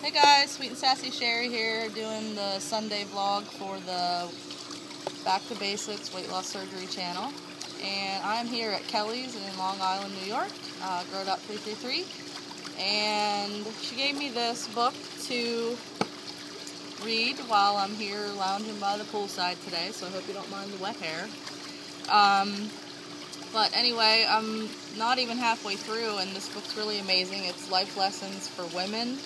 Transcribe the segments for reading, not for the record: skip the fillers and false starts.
Hey guys, Sweet and Sassy Sheri here, doing the Sunday vlog for the Back to Basics Weight Loss Surgery channel. And I'm here at Kelly's in Long Island, New York, Growed Up 333. And she gave me this book to read while I'm here lounging by the poolside today, so I hope you don't mind the wet hair. But anyway, I'm not even halfway through, and this book's really amazing. It's life lessons for women.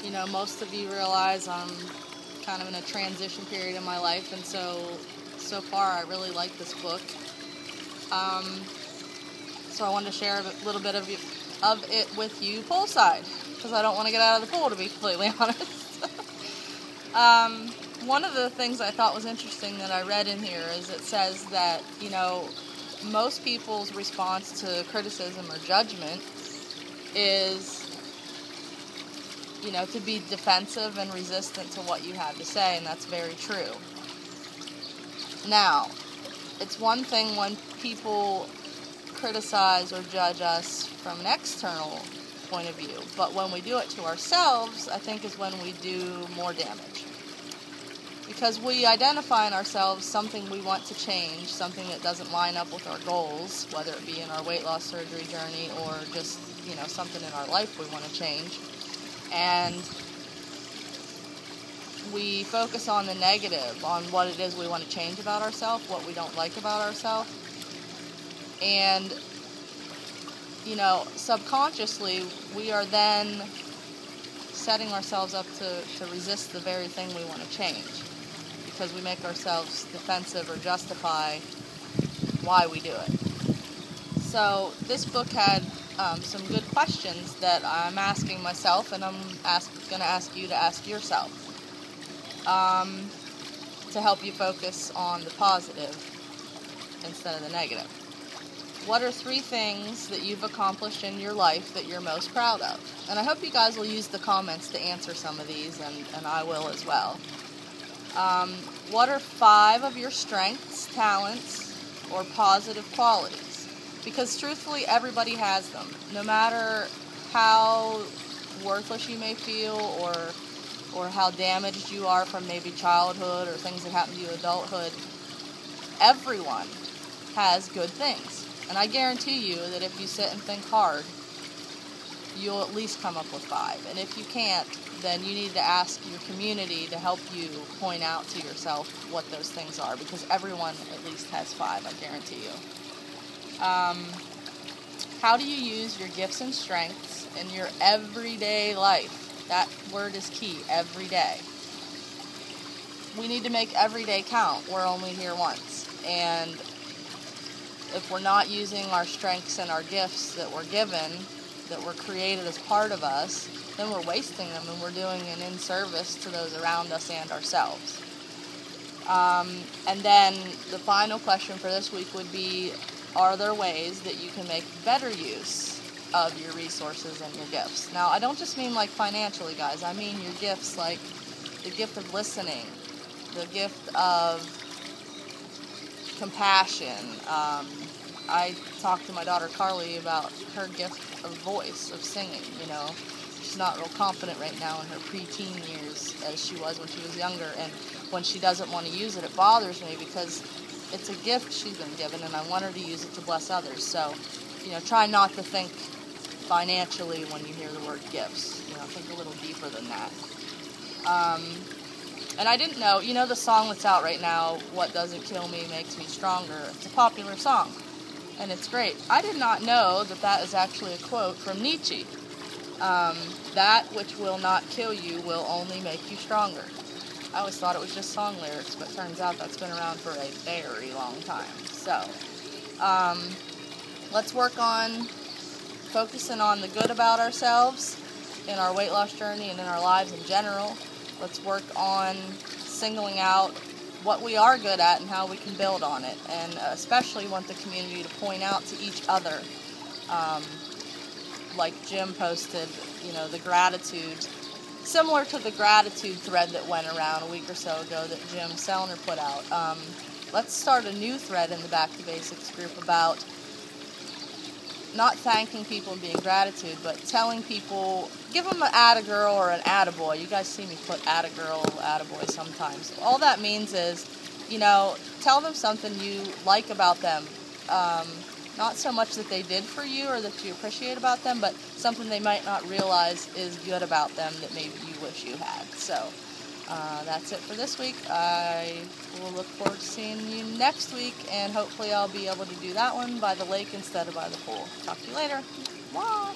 You know, most of you realize I'm kind of in a transition period in my life, and so far I really like this book. So I wanted to share a little bit of it with you poolside, because I don't want to get out of the pool, to be completely honest. One of the things I thought was interesting that I read in here is it says that, you know, most people's response to criticism or judgment is, you know, to be defensive and resistant to what you have to say, and that's very true. Now, it's one thing when people criticize or judge us from an external point of view, but when we do it to ourselves, I think is when we do more damage. Because we identify in ourselves something we want to change, something that doesn't line up with our goals, whether it be in our weight loss surgery journey or just, you know, something in our life we want to change. And we focus on the negative, on what it is we want to change about ourselves, what we don't like about ourselves. And, you know, subconsciously, we are then setting ourselves up to resist the very thing we want to change, because we make ourselves defensive or justify why we do it. So this book had some good questions that I'm asking myself, and I'm going to ask you to ask yourself to help you focus on the positive instead of the negative. What are 3 things that you've accomplished in your life that you're most proud of? And I hope you guys will use the comments to answer some of these, and I will as well. What are 5 of your strengths, talents, or positive qualities? Because truthfully, everybody has them. No matter how worthless you may feel, or how damaged you are from maybe childhood or things that happen to you in adulthood, everyone has good things. And I guarantee you that if you sit and think hard, you'll at least come up with 5. And if you can't, then you need to ask your community to help you point out to yourself what those things are, because everyone at least has 5, I guarantee you. How do you use your gifts and strengths in your everyday life? That word is key, every day. We need to make every day count. We're only here once. And if we're not using our strengths and our gifts that we're given, that were created as part of us, then we're wasting them, and we're doing an in-service to those around us and ourselves. And then the final question for this week would be, are there ways that you can make better use of your resources and your gifts? Now, I don't just mean like financially, guys. I mean your gifts, like the gift of listening, the gift of compassion. I talked to my daughter Carly about her gift of voice, of singing, you know. She's not real confident right now in her preteen years as she was when she was younger, and when she doesn't want to use it, it bothers me, because it's a gift she's been given, and I want her to use it to bless others. So, you know, try not to think financially when you hear the word gifts. You know, think a little deeper than that. And I didn't know, you know, the song that's out right now, What Doesn't Kill Me Makes Me Stronger. It's a popular song, and it's great. I did not know that that is actually a quote from Nietzsche. That which will not kill you will only make you stronger. I always thought it was just song lyrics, but it turns out that's been around for a very long time. So, let's work on focusing on the good about ourselves in our weight loss journey and in our lives in general. Let's work on singling out what we are good at and how we can build on it, and especially want the community to point out to each other, like Jim posted, you know, the gratitude, similar to the gratitude thread that went around a week or so ago that Jim Sellner put out. Let's start a new thread in the Back to Basics group about not thanking people and being gratitude, but telling people, give them an atta-girl or an atta-boy. You guys see me put atta-girl, atta-boy sometimes. All that means is, tell them something you like about them. Not so much that they did for you or that you appreciate about them, but something they might not realize is good about them that maybe you wish you had. So that's it for this week. I will look forward to seeing you next week, and hopefully I'll be able to do that one by the lake instead of by the pool. Talk to you later. Bye.